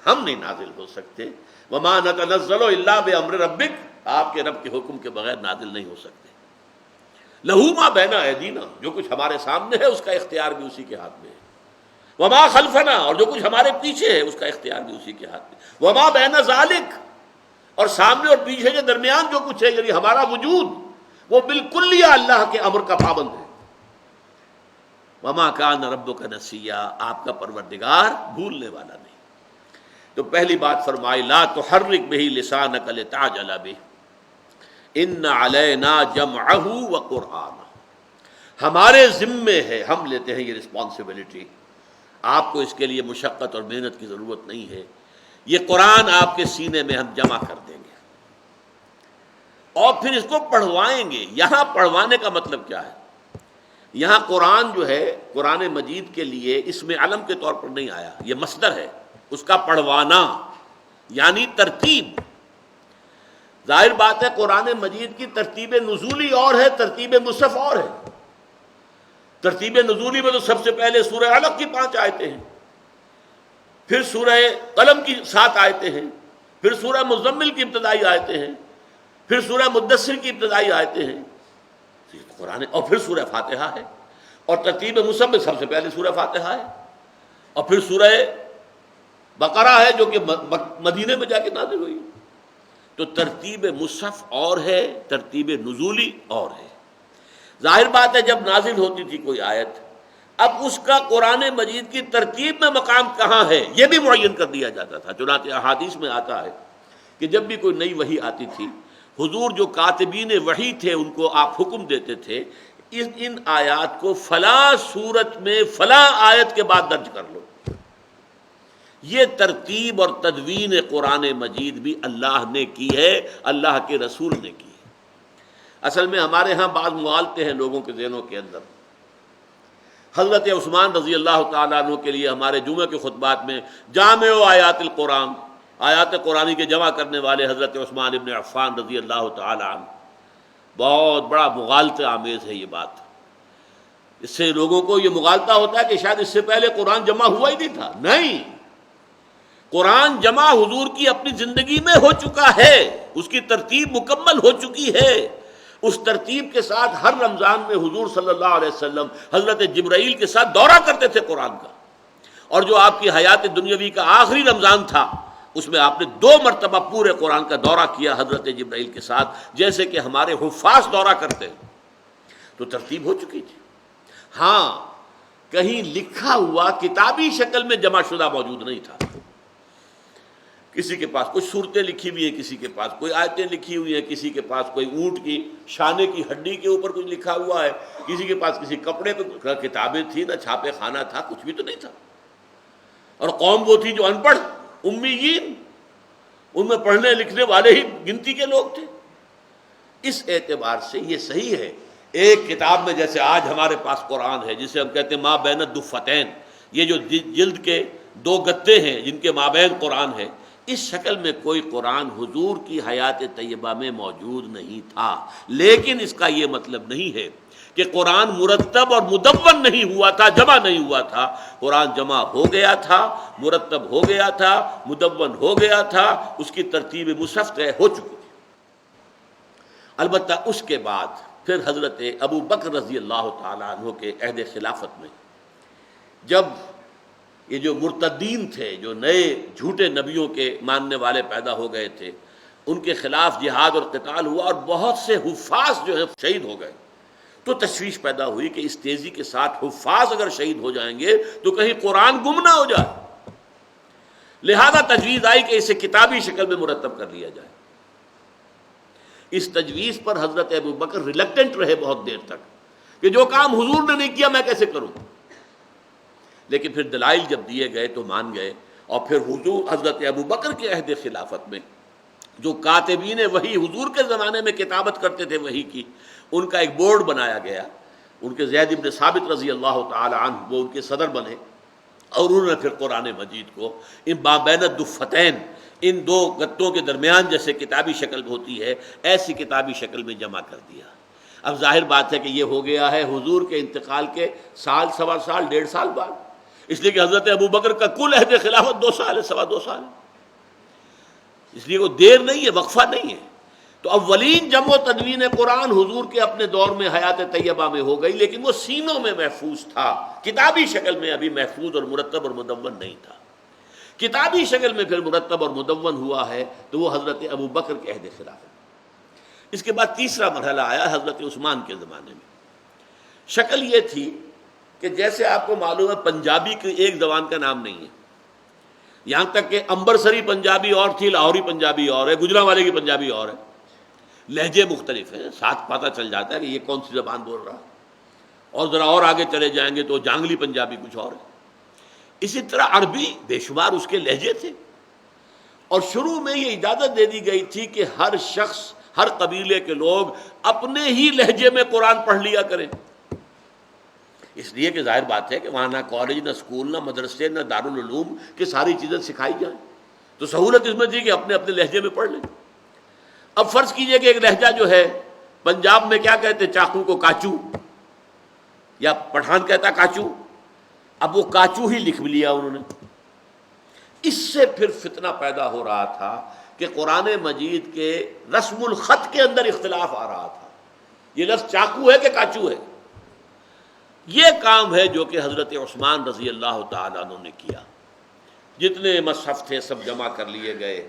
ہم نہیں نازل ہو سکتے۔ وما نتنزل الا بامر ربک، آپ کے رب کے حکم کے بغیر نازل نہیں ہو سکتے۔ لہو ما بین ایدینا، جو کچھ ہمارے سامنے ہے اس کا اختیار بھی اسی کے ہاتھ میں ہے، وما خلفنا، اور جو کچھ ہمارے پیچھے ہے اس کا اختیار بھی اسی کے ہاتھ میں، وما بین ذالک، اور سامنے اور پیچھے کے درمیان جو کچھ ہے، یعنی ہمارا وجود، وہ بالکل یہ اللہ کے امر کا پابند ہے۔ وما کان ربک نسیا، آپ کا پروردگار بھولنے والا نہیں۔ تو پہلی بات فرمائی لا تحرک بہ لسانک لتعجل بہ ان علینا جمعہ وقرآنہ، ہمارے ذمے ہے، ہم لیتے ہیں یہ رسپانسبلٹی، آپ کو اس کے لیے مشقت اور محنت کی ضرورت نہیں ہے، یہ قرآن آپ کے سینے میں ہم جمع کر دیں گے اور پھر اس کو پڑھوائیں گے۔ یہاں پڑھوانے کا مطلب کیا ہے؟ یہاں قرآن جو ہے، قرآن مجید کے لیے اس میں علم کے طور پر نہیں آیا، یہ مصدر ہے، اس کا پڑھوانا یعنی ترتیب۔ ظاہر بات ہے قرآن مجید کی ترتیب نزولی اور ہے، ترتیب مصحف اور ہے۔ ترتیب نزولی میں تو سب سے پہلے سورہ علق کی 5 آیتیں ہیں، پھر سورہ قلم کی 7 آیتیں ہیں، پھر سورہ مزمل کی ابتدائی آیتیں ہیں، پھر سورہ مدثر کی ابتدائی آیتیں ہیں، قرآن، اور پھر سورہ فاتحہ ہے، اور ترتیب مصحف میں سب سے پہلے سورہ فاتحہ ہے، اور پھر سورہ بقرہ ہے جو کہ مدینے میں جا کے نازل ہوئی۔ تو ترتیب مصحف اور ہے، ترتیب نزولی اور ہے۔ ظاہر بات ہے جب نازل ہوتی تھی کوئی آیت، اب اس کا قرآن مجید کی ترتیب میں مقام کہاں ہے یہ بھی معین کر دیا جاتا تھا۔ چنانچہ احادیث میں آتا ہے کہ جب بھی کوئی نئی وحی آتی تھی، حضور جو کاتبین وحی تھے ان کو آپ حکم دیتے تھے ان آیات کو فلاں صورت میں فلاں آیت کے بعد درج کر لو۔ یہ ترتیب اور تدوین قرآن مجید بھی اللہ نے کی ہے، اللہ کے رسول نے کی ہے۔ اصل میں ہمارے ہاں بعض مغالطے ہیں لوگوں کے ذہنوں کے اندر۔ حضرت عثمان رضی اللہ تعالیٰ عنہ کے لیے ہمارے جمعہ کے خطبات میں جامع آیات القرآن، آیات قرآنی کے جمع کرنے والے حضرت عثمان ابن عفان رضی اللہ تعالیٰ عنہ، بہت بڑا مغالطہ آمیز ہے یہ بات۔ اس سے لوگوں کو یہ مغالطہ ہوتا ہے کہ شاید اس سے پہلے قرآن جمع ہوا ہی نہیں تھا۔ نہیں، قرآن جمع حضور کی اپنی زندگی میں ہو چکا ہے، اس کی ترتیب مکمل ہو چکی ہے۔ اس ترتیب کے ساتھ ہر رمضان میں حضور صلی اللہ علیہ وسلم حضرت جبرائیل کے ساتھ دورہ کرتے تھے قرآن کا، اور جو آپ کی حیات دنیاوی کا آخری رمضان تھا اس میں آپ نے 2 مرتبہ پورے قرآن کا دورہ کیا حضرت جبرائیل کے ساتھ، جیسے کہ ہمارے حفاظ دورہ کرتے ہیں۔ تو ترتیب ہو چکی تھی۔ ہاں، کہیں لکھا ہوا کتابی شکل میں جمع شدہ موجود نہیں تھا۔ کسی کے پاس کچھ صورتیں لکھی ہوئی ہیں، کسی کے پاس کوئی آیتیں لکھی ہوئی ہیں، کسی کے پاس کوئی اونٹ کی شانے کی ہڈی کے اوپر کچھ لکھا ہوا ہے، کسی کے پاس کسی کپڑے پہ کتابیں تھیں، نہ چھاپے خانہ تھا، کچھ بھی تو نہیں تھا۔ اور قوم وہ تھی جو ان پڑھ امیین، ان میں پڑھنے لکھنے والے ہی گنتی کے لوگ تھے۔ اس اعتبار سے یہ صحیح ہے، ایک کتاب میں جیسے آج ہمارے پاس قرآن ہے جسے ہم کہتے ہیں ما بین الدفتین، یہ جو جلد کے 2 گتے ہیں جن کے مابین قرآن ہے، اس شکل میں کوئی قرآن حضور کی حیات طیبہ میں موجود نہیں تھا۔ لیکن اس کا یہ مطلب نہیں ہے کہ قرآن مرتب اور مدون نہیں ہوا تھا، جمع نہیں ہوا تھا۔ قرآن جمع ہو گیا تھا، مرتب ہو گیا تھا، مدون ہو گیا تھا، اس کی ترتیب مصحف طے ہو چکی تھی۔ البتہ اس کے بعد پھر حضرت ابو بکر رضی اللہ تعالیٰ عنہ کے عہد خلافت میں جب یہ جو مرتدین تھے، جو نئے جھوٹے نبیوں کے ماننے والے پیدا ہو گئے تھے، ان کے خلاف جہاد اور قتال ہوا اور بہت سے حفاظ جو ہیں شہید ہو گئے، تو تشویش پیدا ہوئی کہ اس تیزی کے ساتھ حفاظ اگر شہید ہو جائیں گے تو کہیں قرآن گم نہ ہو جائے۔ لہذا تجویز آئی کہ اسے کتابی شکل میں مرتب کر لیا جائے۔ اس تجویز پر حضرت ابو بکر ریلکٹنٹ رہے بہت دیر تک کہ جو کام حضور نے نہیں کیا میں کیسے کروں، لیکن پھر دلائل جب دیے گئے تو مان گئے۔ اور پھر حضور حضرت ابو بکر کے عہد خلافت میں جو کاتبین وحی حضور کے زمانے میں کتابت کرتے تھے وحی کی، ان کا ایک بورڈ بنایا گیا، ان کے زید بن ثابت رضی اللہ تعالی عنہ وہ ان کے صدر بنے، اور انہوں نے پھر قرآن مجید کو ان بین الدفتین، ان دو گتوں کے درمیان جیسے کتابی شکل ہوتی ہے ایسی کتابی شکل میں جمع کر دیا۔ اب ظاہر بات ہے کہ یہ ہو گیا ہے حضور کے انتقال کے سال، سوا سال، 1.5 سال بعد، اس لیے کہ حضرت ابوبکر کا کل عہد خلافت 2 سال ہے، سوا 2 سال ہے، اس لیے وہ دیر نہیں ہے، وقفہ نہیں ہے۔ تو اولین جمع و تدوین قرآن حضور کے اپنے دور میں حیات طیبہ میں ہو گئی، لیکن وہ سینوں میں محفوظ تھا، کتابی شکل میں ابھی محفوظ اور مرتب اور مدون نہیں تھا۔ کتابی شکل میں پھر مرتب اور مدون ہوا ہے تو وہ حضرت ابوبکر کے عہد خلافت۔ اس کے بعد تیسرا مرحلہ آیا حضرت عثمان کے زمانے میں۔ شکل یہ تھی کہ جیسے آپ کو معلوم ہے پنجابی کی ایک زبان کا نام نہیں ہے، یہاں تک کہ امبرسری پنجابی اور تھی، لاہوری پنجابی اور ہے، گجرانوالے کی پنجابی اور ہے، لہجے مختلف ہیں، ساتھ پتہ چل جاتا ہے کہ یہ کون سی زبان بول رہا ہے، اور ذرا اور آگے چلے جائیں گے تو جانگلی پنجابی کچھ اور ہے۔ اسی طرح عربی بے شمار اس کے لہجے تھے، اور شروع میں یہ اجازت دے دی گئی تھی کہ ہر شخص، ہر قبیلے کے لوگ اپنے ہی لہجے میں قرآن پڑھ لیا کریں، اس لیے کہ ظاہر بات ہے کہ وہاں نہ کالج، نہ اسکول، نہ مدرسے، نہ دارالعلوم کہ ساری چیزیں سکھائی جائیں، تو سہولت اس میں تھی کہ اپنے اپنے لہجے میں پڑھ لیں۔ اب فرض کیجئے کہ ایک لہجہ جو ہے پنجاب میں کیا کہتے ہیں، چاقو کو کاچو، یا پٹھان کہتا کاچو، اب وہ کاچو ہی لکھ لیا انہوں نے۔ اس سے پھر فتنہ پیدا ہو رہا تھا کہ قرآن مجید کے رسم الخط کے اندر اختلاف آ رہا تھا، یہ لفظ چاقو ہے کہ کاچو ہے۔ یہ کام ہے جو کہ حضرت عثمان رضی اللہ تعالیٰ عنہ نے کیا، جتنے مصحف تھے سب جمع کر لیے گئے،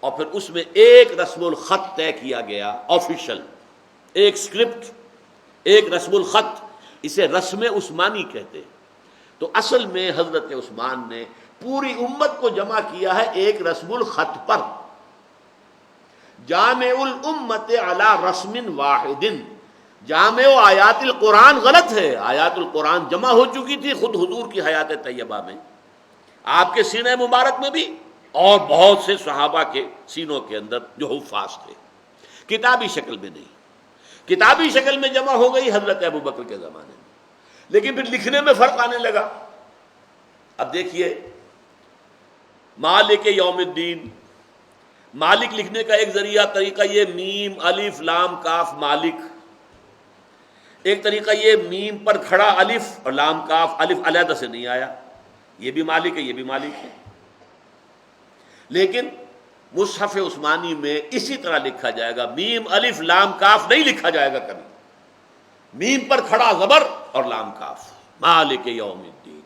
اور پھر اس میں ایک رسم الخط طے کیا گیا، آفیشل، ایک اسکرپٹ، ایک رسم الخط، اسے رسم عثمانی کہتے ہیں۔ تو اصل میں حضرت عثمان نے پوری امت کو جمع کیا ہے ایک رسم الخط پر، جامع الامت علی رسم واحد۔ جامع و آیات القرآن غلط ہے، آیات القرآن جمع ہو چکی تھی خود حضور کی حیات طیبہ میں، آپ کے سینہ مبارک میں بھی، اور بہت سے صحابہ کے سینوں کے اندر جو حفاظ تھے، کتابی شکل میں نہیں۔ کتابی شکل میں جمع ہو گئی حضرت ابوبکر کے زمانے میں، لیکن پھر لکھنے میں فرق آنے لگا۔ اب دیکھیے مالک یوم الدین، مالک لکھنے کا ایک ذریعہ طریقہ یہ میم الف لام کاف مالک، ایک طریقہ یہ میم پر کھڑا الف اور لام کاف، الف علیحدہ سے نہیں آیا، یہ بھی مالک ہے، یہ بھی مالک ہے۔ لیکن مصحف عثمانی میں اسی طرح لکھا جائے گا، میم الف لام کاف نہیں لکھا جائے گا کبھی، میم پر کھڑا زبر اور لام کاف، مالک یوم الدین۔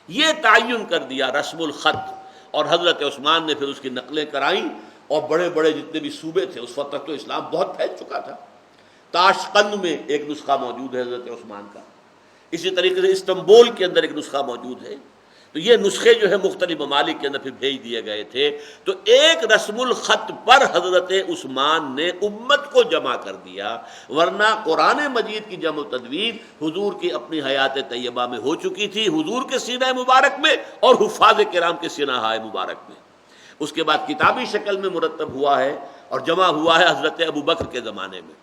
یہ تعین کر دیا رسم الخط، اور حضرت عثمان نے پھر اس کی نقلیں کرائیں، اور بڑے بڑے جتنے بھی صوبے تھے، اس وقت تک تو اسلام بہت پھیل چکا تھا۔ تاشقند میں ایک نسخہ موجود ہے حضرت عثمان کا، اسی طریقے سے استنبول کے اندر ایک نسخہ موجود ہے، تو یہ نسخے جو ہے مختلف ممالک کے اندر پھر بھیج دیے گئے تھے۔ تو ایک رسم الخط پر حضرت عثمان نے امت کو جمع کر دیا، ورنہ قرآن مجید کی جمع و تدوین حضور کی اپنی حیات طیبہ میں ہو چکی تھی، حضور کے سینہ مبارک میں اور حفاظ کرام کے سینہ ہائے مبارک میں۔ اس کے بعد کتابی شکل میں مرتب ہوا ہے اور جمع ہوا ہے حضرت ابوبکر کے زمانے میں۔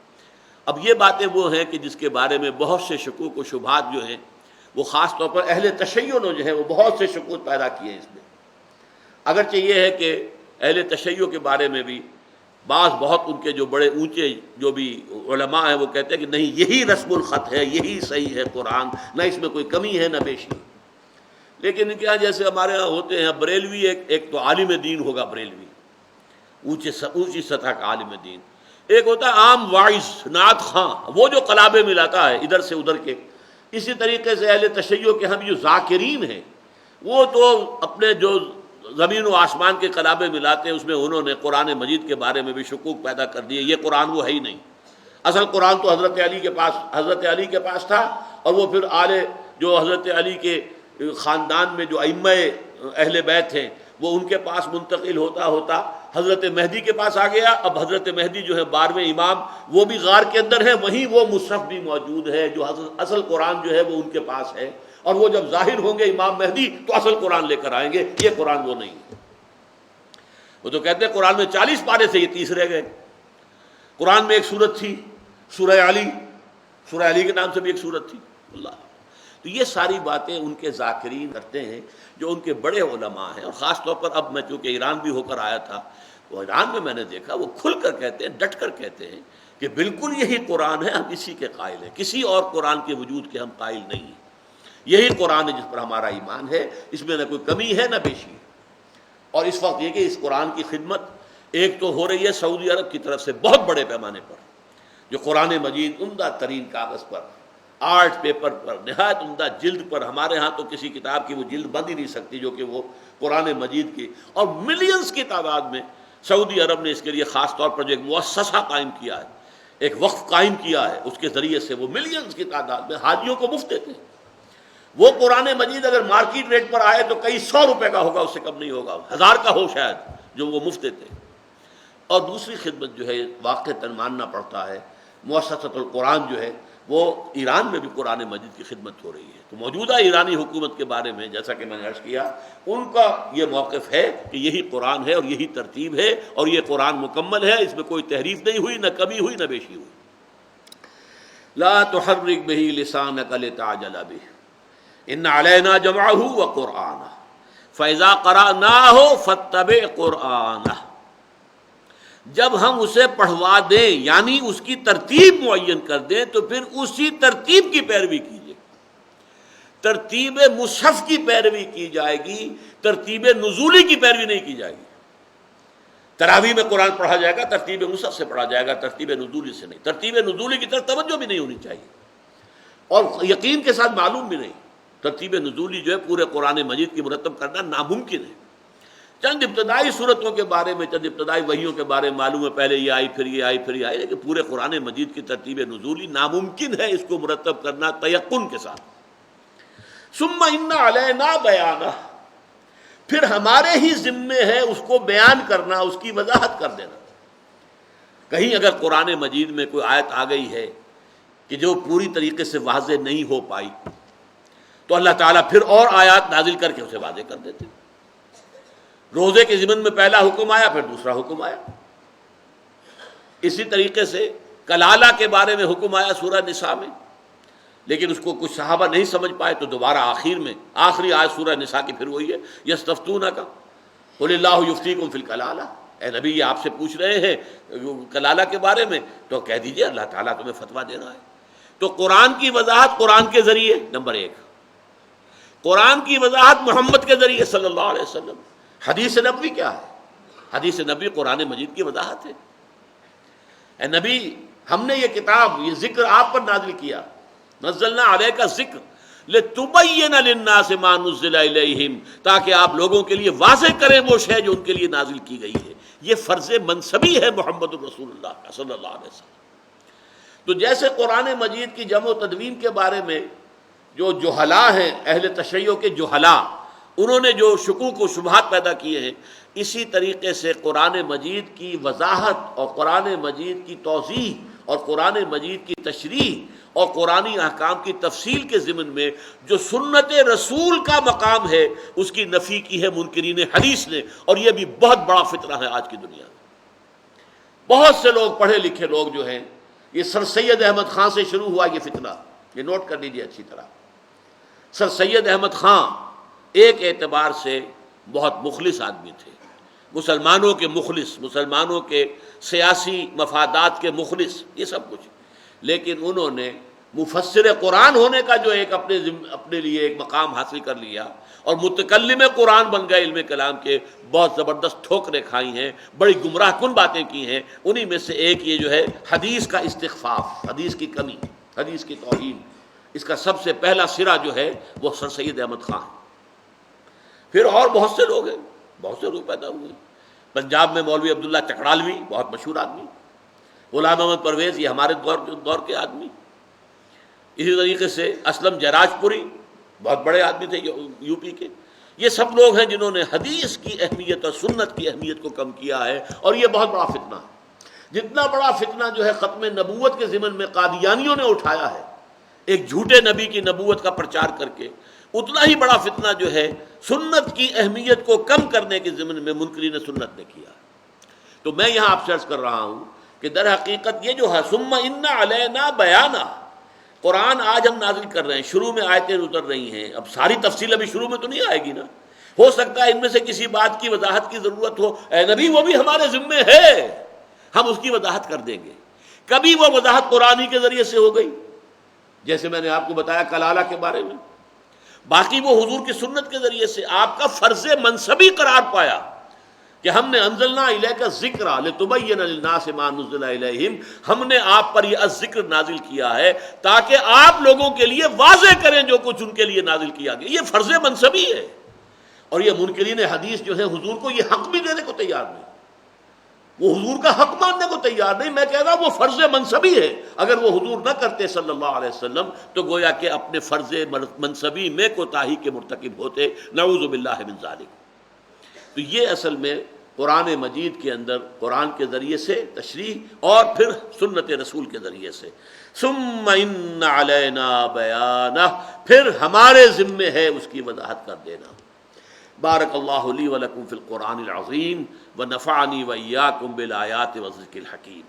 اب یہ باتیں وہ ہیں کہ جس کے بارے میں بہت سے شکوک و شبہات جو ہیں، وہ خاص طور پر اہل تشیع نے جو ہے وہ بہت سے شکوک پیدا کیے ہیں اس میں۔ اگرچہ یہ ہے کہ اہل تشیع کے بارے میں بھی بعض بہت ان کے جو بڑے اونچے جو بھی علماء ہیں وہ کہتے ہیں کہ نہیں، یہی رسم الخط ہے، یہی صحیح ہے قرآن، نہ اس میں کوئی کمی ہے نہ بیشی۔ لیکن ان کے یہاں جیسے ہمارے یہاں ہوتے ہیں بریلوی، ایک تو عالم دین ہوگا بریلوی، اونچی سطح کا عالم دین، ایک ہوتا ہے عام واعظ نعت خواں، وہ جو قلابے ملاتا ہے ادھر سے ادھر کے۔ اسی طریقے سے اہل تشیع کے ہم جو ذاکرین ہیں، وہ تو اپنے جو زمین و آسمان کے قلابے ملاتے ہیں، اس میں انہوں نے قرآن مجید کے بارے میں بھی شکوک پیدا کر دیے، یہ قرآن وہ ہے ہی نہیں۔ اصل قرآن تو حضرت علی کے پاس تھا، اور وہ پھر جو حضرت علی کے خاندان میں جو ائمہ اہل بیت ہیں وہ ان کے پاس منتقل ہوتا ہوتا حضرت مہدی کے پاس آ گیا۔ اب حضرت مہدی جو ہے 12ویں امام، وہ بھی غار کے اندر ہے، وہیں وہ مصحف بھی موجود ہے، جو اصل قرآن جو ہے وہ ان کے پاس ہے، اور وہ جب ظاہر ہوں گے امام مہدی تو اصل قرآن لے کر آئیں گے۔ یہ قرآن وہ نہیں ہے۔ وہ تو کہتے ہیں قرآن میں 40 پارے سے یہ 30 رہ گئے۔ قرآن میں ایک سورت تھی سورہ علی، سورہ علی کے نام سے بھی ایک سورت تھی، اللہ۔ تو یہ ساری باتیں ان کے ذاکرین کرتے ہیں جو ان کے بڑے علماء ہیں، اور خاص طور پر اب میں چونکہ ایران بھی ہو کر آیا تھا، وہ ایران میں میں نے دیکھا وہ کھل کر کہتے ہیں، ڈٹ کر کہتے ہیں کہ بالکل یہی قرآن ہے، ہم اسی کے قائل ہیں، کسی اور قرآن کے وجود کے ہم قائل نہیں ہیں، یہی قرآن ہے جس پر ہمارا ایمان ہے، اس میں نہ کوئی کمی ہے نہ بیشی ہے۔ اور اس وقت یہ کہ اس قرآن کی خدمت ایک تو ہو رہی ہے سعودی عرب کی طرف سے بہت بڑے پیمانے پر، جو قرآن مجید عمدہ ترین کاغذ پر، آرٹ پیپر پر، نہایت عمدہ جلد پر، ہمارے ہاں تو کسی کتاب کی وہ جلد بند ہی نہیں سکتی جو کہ وہ قرآن مجید کی، اور ملینز کی تعداد میں سعودی عرب نے اس کے لیے خاص طور پر جو ایک مؤسسہ قائم کیا ہے، ایک وقف قائم کیا ہے، اس کے ذریعے سے وہ ملینز کی تعداد میں حاجیوں کو مفت دیتے ہیں۔ وہ قرآن مجید اگر مارکیٹ ریٹ پر آئے تو کئی 100 روپے کا ہوگا، اس سے کم نہیں ہوگا، 1000 کا ہو شاید، جو وہ مفت دیتے ہیں۔ اور دوسری خدمت جو ہے واقعتاً ماننا پڑتا ہے، مؤسسۃ القرآن جو ہے وہ ایران میں بھی قرآن مجید کی خدمت ہو رہی ہے۔ تو موجودہ ایرانی حکومت کے بارے میں جیسا کہ میں نے عرض کیا، ان کا یہ موقف ہے کہ یہی قرآن ہے اور یہی ترتیب ہے، اور یہ قرآن مکمل ہے، اس میں کوئی تحریف نہیں ہوئی، نہ کمی ہوئی نہ بیشی ہوئی۔ لا تحرک بہ لسانک لتعجل بہ ان علینا جمعہ وقرآنہ فاذا قرأناہ فاتبع قرآنہ۔ جب ہم اسے پڑھوا دیں یعنی اس کی ترتیب معین کر دیں تو پھر اسی ترتیب کی پیروی کیجیے، ترتیب مصحف کی پیروی کی جائے گی، ترتیب نزولی کی پیروی نہیں کی جائے گی۔ تراویح میں قرآن پڑھا جائے گا، ترتیب مصحف سے پڑھا جائے گا، ترتیب نزولی سے نہیں۔ ترتیب نزولی کی طرف توجہ بھی نہیں ہونی چاہیے، اور یقین کے ساتھ معلوم بھی نہیں۔ ترتیب نزولی جو ہے پورے قرآن مجید کی مرتب کرنا ناممکن ہے۔ چند ابتدائی صورتوں کے بارے میں، چند ابتدائی وحیوں کے بارے میں معلوم ہے، پہلے یہ آئی پھر یہ آئی پھر یہ آئی، لیکن پورے قرآن مجید کی ترتیب نزولی ناممکن ہے اس کو مرتب کرنا تیقن کے ساتھ۔ ثم ان علینا بیانہ، پھر ہمارے ہی ذمے ہے اس کو بیان کرنا، اس کی وضاحت کر دینا۔ کہیں اگر قرآن مجید میں کوئی آیت آ گئی ہے کہ جو پوری طریقے سے واضح نہیں ہو پائی، تو اللہ تعالیٰ پھر اور آیات نازل کر کے اسے واضح کر دیتے۔ روزے کے ضمن میں پہلا حکم آیا، پھر دوسرا حکم آیا۔ اسی طریقے سے کلالہ کے بارے میں حکم آیا سورہ نساء میں، لیکن اس کو کچھ صحابہ نہیں سمجھ پائے، تو دوبارہ آخر میں آخری آیت سورہ نساء کی پھر وہی ہے، یستفتونک قل اللہ یفتیکم فی الکلالہ۔ اے نبی یہ آپ سے پوچھ رہے ہیں کلالہ کے بارے میں، تو کہہ دیجئے اللہ تعالیٰ تمہیں فتویٰ دے رہا ہے۔ تو قرآن کی وضاحت قرآن کے ذریعے، نمبر ایک، قرآن کی وضاحت محمد کے ذریعے صلی اللہ علیہ وسلم۔ حدیث نبوی کیا ہے؟ حدیث نبوی قرآن مجید کی وضاحت ہے۔ اے نبی، ہم نے یہ کتاب، یہ ذکر آپ پر نازل کیا، نزلنا علیک الذکر لتبین للناس ما نزل الیہم، تاکہ آپ لوگوں کے لیے واضح کریں وہ شے جو ان کے لیے نازل کی گئی ہے۔ یہ فرض منصبی ہے محمد الرسول اللہ کا صلی اللہ علیہ وسلم۔ تو جیسے قرآن مجید کی جمع و تدوین کے بارے میں جو جہلا ہیں، اہل تشیع کے جہلا، انہوں نے جو شکوک و شبہات پیدا کیے ہیں، اسی طریقے سے قرآن مجید کی وضاحت اور قرآن مجید کی توضیح اور قرآن مجید کی تشریح اور قرآنی احکام کی تفصیل کے ضمن میں جو سنت رسول کا مقام ہے، اس کی نفی کی ہے منکرین حدیث نے، اور یہ بھی بہت بڑا فتنہ ہے آج کی دنیا میں۔ بہت سے لوگ، پڑھے لکھے لوگ جو ہیں، یہ سر سید احمد خان سے شروع ہوا یہ فتنہ، یہ نوٹ کر لیجیے اچھی طرح۔ سر سید احمد خان ایک اعتبار سے بہت مخلص آدمی تھے، مسلمانوں کے مخلص، مسلمانوں کے سیاسی مفادات کے مخلص، یہ سب کچھ، لیکن انہوں نے مفسر قرآن ہونے کا جو ایک اپنے لیے ایک مقام حاصل کر لیا، اور متکلم قرآن بن گئے، علم کلام کے بہت زبردست ٹھوکریں کھائی ہیں، بڑی گمراہ کن باتیں کی ہیں۔ انہی میں سے ایک یہ جو ہے حدیث کا استخفاف، حدیث کی کمی، حدیث کی توہین، اس کا سب سے پہلا سرا جو ہے وہ سر سید احمد خان ہے۔ پھر اور بہت سے لوگ ہیں، بہت سے لوگ پیدا ہوئے۔ پنجاب میں مولوی عبداللہ چکڑالوی، بہت مشہور آدمی، غلام احمد پرویز، یہ ہمارے دور کے آدمی۔ اسی طریقے سے اسلم جراج پوری، بہت بڑے آدمی تھے یو پی کے۔ یہ سب لوگ ہیں جنہوں نے حدیث کی اہمیت اور سنت کی اہمیت کو کم کیا ہے، اور یہ بہت بڑا فتنہ ہے۔ جتنا بڑا فتنہ جو ہے ختم نبوت کے ضمن میں قادیانیوں نے اٹھایا ہے، ایک جھوٹے نبی کی نبوت کا پرچار کر کے، اتنا ہی بڑا فتنہ جو ہے سنت کی اہمیت کو کم کرنے کے ضمن میں منکرین سنت نے کیا۔ تو میں یہاں آپ سے عرض کر رہا ہوں کہ در حقیقت یہ جو ہے ثم ان علینا بیانہ، قرآن آج ہم نازل کر رہے ہیں، شروع میں آیتیں اتر رہی ہیں، اب ساری تفصیل ابھی شروع میں تو نہیں آئے گی نا، ہو سکتا ہے ان میں سے کسی بات کی وضاحت کی ضرورت ہو، اے نبی وہ بھی ہمارے ذمے ہے، ہم اس کی وضاحت کر دیں گے۔ کبھی وہ وضاحت قرآنی کے ذریعے سے ہو گئی، جیسے میں نے آپ کو بتایا کلالہ کے بارے میں، باقی وہ حضور کی سنت کے ذریعے سے آپ کا فرض منصبی قرار پایا کہ ہم نے انزلنا الیک الذکر لتبین للناس ما نزل الیہم، ہم نے آپ پر یہ الذکر نازل کیا ہے تاکہ آپ لوگوں کے لیے واضح کریں جو کچھ ان کے لیے نازل کیا گیا، یہ فرض منصبی ہے۔ اور یہ منکرین حدیث جو ہے حضور کو یہ حق بھی دینے کو تیار نہیں، وہ حضور کا حق ماننے کو تیار نہیں، میں کہہ رہا ہوں وہ فرض منصبی ہے، اگر وہ حضور نہ کرتے صلی اللہ علیہ وسلم تو گویا کہ اپنے فرض منصبی میں کوتاہی کے مرتکب ہوتے، نعوذ باللہ من ذالک۔ تو یہ اصل میں قرآن مجید کے اندر قرآن کے ذریعے سے تشریح اور پھر سنت رسول کے ذریعے سے، ثم ان علینا بیانہ، پھر ہمارے ذمے ہے اس کی وضاحت کر دینا۔ بارک اللہ لی ولکم فی القرآن العظیم ونفعنی وإیاکم بالآیات والذکر الحکیم۔